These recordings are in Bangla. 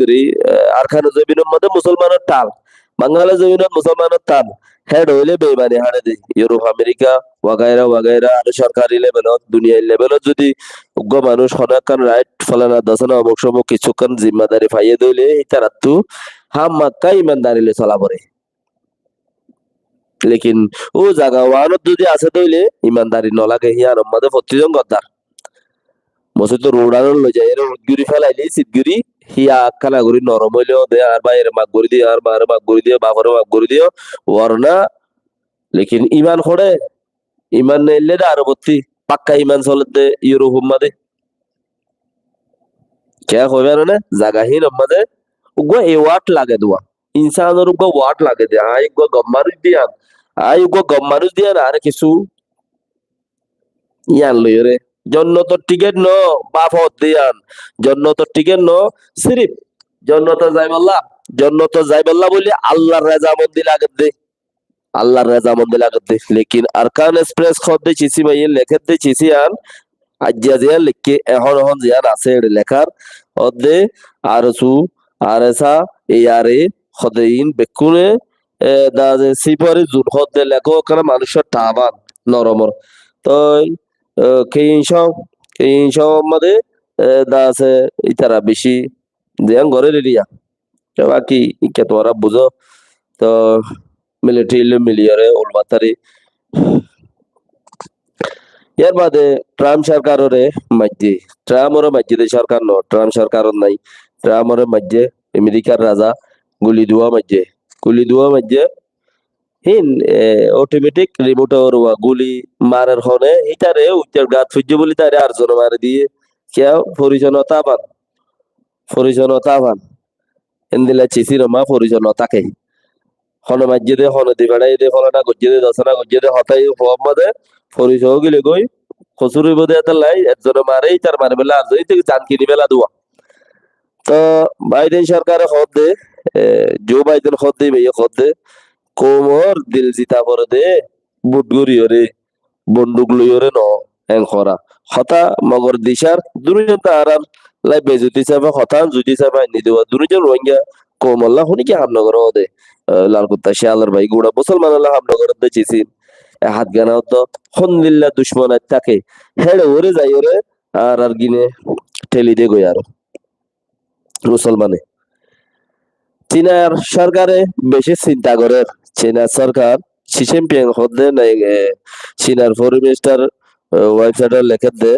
করি আরখান জমিনের মধ্যে মুসলমানের টাল বাঙালি জমিনের মুসলমানের টাল হেড হইলে বেমানি হারে দি ইউরোপ আমেরিকা ওয়াগাইরা ওয়াগাইরা আর সরকারি লেভেলত দুনিয়ার লেভেলত যদি উগ্র মানুষ হনাকান রাইট ফলানা দশনা অমুক সমুক কিছুক্ষণ জিম্মাদারি ফাইয়ে দইলে তারাতু হাম মাক্কা ইমানদারিলে চলা পড়ে লেকিন ও জাগা ওয়ানত যদি আছে দইলে ইমানদারি নলাগে হিয়ার মধ্যে প্রতিজন গদ্দার মসজিদ রোডানো লই যায় এর উদগুরি ফেলাইলি সিদগুরি হিয়া কানা গুরি নরম হইলেও দে আর বাইরে মাগ গুরি দিয়ে আর মারে মাগ গুরি দিয়ে বাপরে মাগ গুরি দিয়ে ওয়ারনা লেকিন ইমান খড়ে ইমান নেইলে আরো বত্তি পাক্কা ইমান চলতে ইউরোপ মাদে কে হবে না জাগাহীন আমাদে উগো এ ওয়াট লাগে দোয়া ইনসানের উগো ওয়াট লাগে দে আই উগো গম্মারুস দিয়ান আর কিছু ইয়ান লইরে জন্নতর টিকেট ন বাফত দিয়ান জন্নতর টিকেট ন সিরিফ জন্নত যাইবাল্লাহ বলি আল্লাহর রেজামন্দি লাগে দে আল্লাহর রেজামন্দি লাগে দে লেকিন আরকান এক্সপ্রেস খদ দে চিসি ভাই লেখে দে চিসি আন আজিয়া জিয়া লিখকে এখন জিয়ান আছে লেখার অদে আরসু আরসা এয়ারে খদেইন বেকুনে দা সিপরে জুন খদে লেখো ওখানে মানুষের টাবান নরমর তো কেইন সব মধ্যে দা আছে ইতারা বেশি দেয়ান ঘরে রেডিয়া তো বাকি ইকে তোরা বুঝো তো মিলিটারি মিলিয়ারে উলমাতারি এর বাদে ট্রাম্প সরকারের মাঝে ট্রাম্পের মাঝে সরকার ন ট্রাম্প সরকার নাই ট্রাম্পের মাঝে আমেরিকার রাজা গুলি দুয়া মাঝে হিন অটোমেটিক রিমোট গুলি মারার হনে ইটারে উত্তর গাত ফুজ্য বলি তারে আর জন মারে দিয়ে কেউ পরিজনতা বান এন্দিলা চিসির মা পরিজনতাকে হন মাঝে দে হন দি বেড়াই দে ফলানা গজ্জে দে দশনা গজ্জে দে হতাই মোহাম্মদে পরিচয় গিলে গই খসুরি বোধে এত লাই একজন মারেই তার মারে বেলা আর যদি থেকে জান কিনি বেলা দুয়া তো বাইডেন সরকারে হদ দে জো বাইডেন হদ দে ভাইয়া হদ দে কোমর দিল জিতা করে দে বুট গড়িয়রে বন্দুক লইয়রে ন এং খরা হতা মগর দিশার দুজন তারার লাই বেজুতি চাবা হতা জুতি চাবা নি দেওয়া দুজন রোহিঙ্গা কোমল্লা শুনি কি হামনগর দে লাল কুত্তা শিয়ালার ভাই গুড়া মুসলমান আল্লাহ হামনগর দে চিসিন হাত গানাও তো হন্দিল্লা দুশ্মন থাকে হেড়ে ওরে যাই ওরে আর গিনে ঠেলি দে গই আরো মুসলমানে চীনার সরকারে বেশি চিন্তা করে চীনা সরকার শি জিনপিং হদে নাই চীনার ফরেন মিনিস্টার ওয়েবসাইটে লেখে দে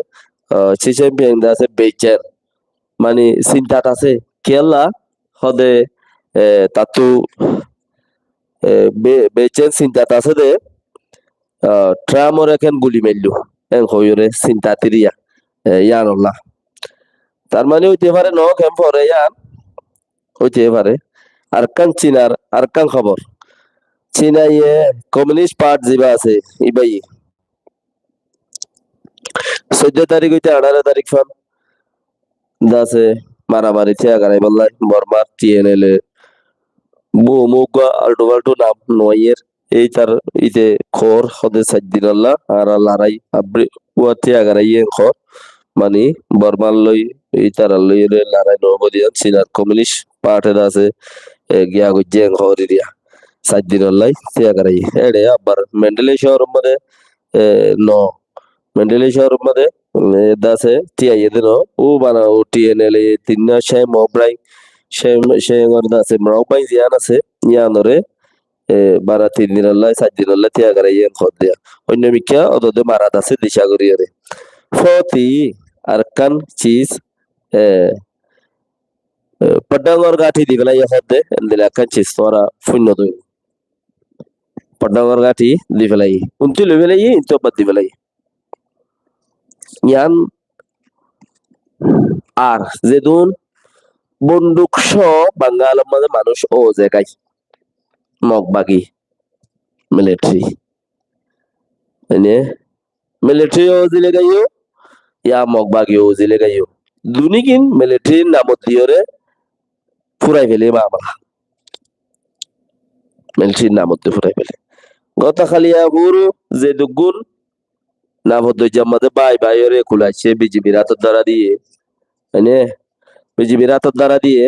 শি জিনপিং দাসে বেচের মানে চিন্তাত আছে কেলা হদে তাতু বেচের চিন্তাত আছে দে ট্রাম্পর এখন গুলি মারলু এন হইরে চিন্তা তিরিয়া ইয়ানুল্লাহ তার মানে হইতে পারে ন কেম পরে ইয়ান হইতে পারে আর চীনার আর খবর চীনা ইয়ে কমিউনিস্ট পার্ট জিবা আছে ইবাই 14 তারিখ হইতে 18 তারিখ ফান দাসে মারামারি থিয়া গারাই বললাই বর্মার টিএনএল মুগা আল্টো বাল্টো নাম নয়ের এই তার ইতে খর হদে সাজ্দিন আল্লাহ আর লড়াই আব্রি ওয়াতে আগারাইয়ে খর মানে বর্মাল লই এই তার লই লড়াই নবদিয়া চীনার কমিউনিস্ট পার্টের আছে গিয়া গজ্জে খরি দিয়া সাজ্দিন আল্লাহ তে আগারাই এড়ে আবার মেন্ডেলে শহর মধ্যে ন মেন্ডেলে শহর মধ্যে দাসে টিআইয়ে দেন ও বানা ও টিএনএল তিন সে মব্রাই সে দাসে মব্রাই জিয়ান আছে ইয়ানরে বারা 3 দিন আল্লাহ 7 দিন আল্লাহ তিয়া গারাই খদ দিয়া অন্য মিকা অদদে মারাত আছে দিশা করিয়ারে ফতি আরকান চিজ পডাঙ্গর গাঠি দিবেলা হদে এন্দিলা কান চিজ তোরা শূন্য দুই পডাঙ্গর গাঠি দিবেলাই উনতি লইবেলাই ইনতো বাদ দিবেলাই ইয়ান আর যেদুন বন্দুক বাঙ্গাল মধ্যে মানুষ ও জায়গায় মগবাগি মিলিটারি মানে মিলিটারি ও দিলে গাইও ইয়া মগবাগি ও দিলে গাইও দুনিকিন মিলিটারির নামত দিয়রে ফুরাই ফেলে বাবা মিলিটারির নামত ফুরাই ফেলে গতকালিয়া পুরো যে দুগুণ নাভদ্র জামাতে বাই ওরে খুলাইছে বিজিবির হাতের দ্বারা দিয়ে মানে বিজিবির হাতের দ্বারা দিয়ে